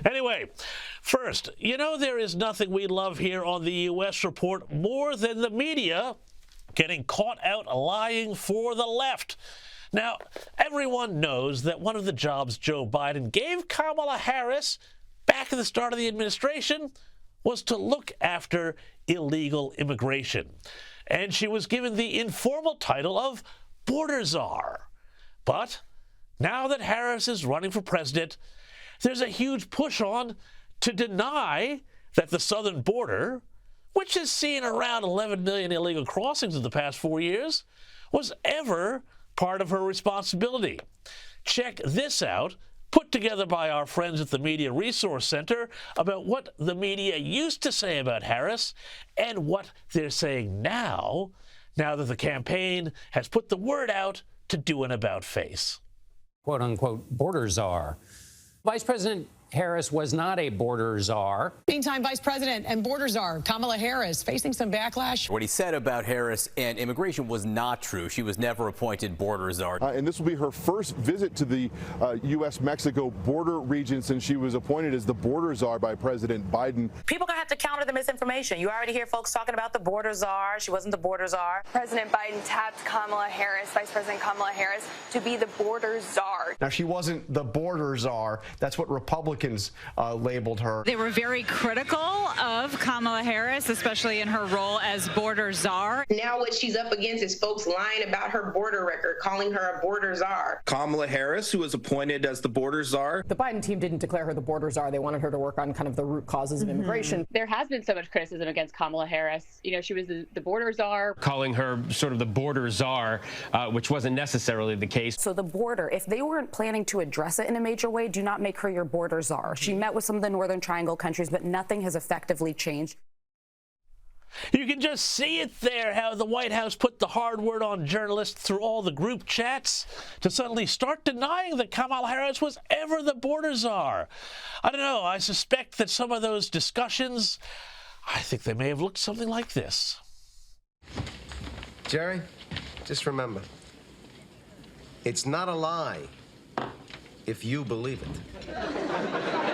Anyway, first, you know there is nothing we love here on the U.S. Report more than the media getting caught out lying for the left. Now, everyone knows that one of the jobs Joe Biden gave Kamala Harris back at the start of the administration was to look after illegal immigration. And she was given the informal title of border czar. But now that Harris is running for president, there's a huge push on to deny that the southern border, which has seen around 11 million illegal crossings in the past 4 years, was ever part of her responsibility. Check this out, put together by our friends at the Media Resource Center, about what the media used to say about Harris and what they're saying now that the campaign has put the word out to do an about-face. Quote-unquote border czar. Vice President Harris was not a border czar. Meantime, Vice President and border czar Kamala Harris facing some backlash. What he said about Harris and immigration was not true. She was never appointed border czar. And this will be her first visit to the U.S.-Mexico border region since she was appointed as the border czar by President Biden. People are going to have to counter the misinformation. You already hear folks talking about the border czar. She wasn't the border czar. President Biden tapped Kamala Harris, Vice President Kamala Harris, to be the border czar. Now, she wasn't the border czar. That's what Republicans labeled her. They were very critical of Kamala Harris, especially in her role as border czar. Now what she's up against is folks lying about her border record, calling her a border czar. Kamala Harris, who was appointed as the border czar. The Biden team didn't declare her the border czar. They wanted her to work on kind of the root causes of immigration. There has been so much criticism against Kamala Harris. You know, she was the border czar. Calling her sort of the border czar, which wasn't necessarily the case. So the border, if they weren't planning to address it in a major way, do not make her your border czar. She met with some of the Northern Triangle countries, but nothing has effectively changed. You can just see it there, how the White House put the hard word on journalists through all the group chats to suddenly start denying that Kamala Harris was ever the border czar. I don't know, I suspect that some of those discussions, I think they may have looked something like this. Jerry, just remember, it's not a lie if you believe it.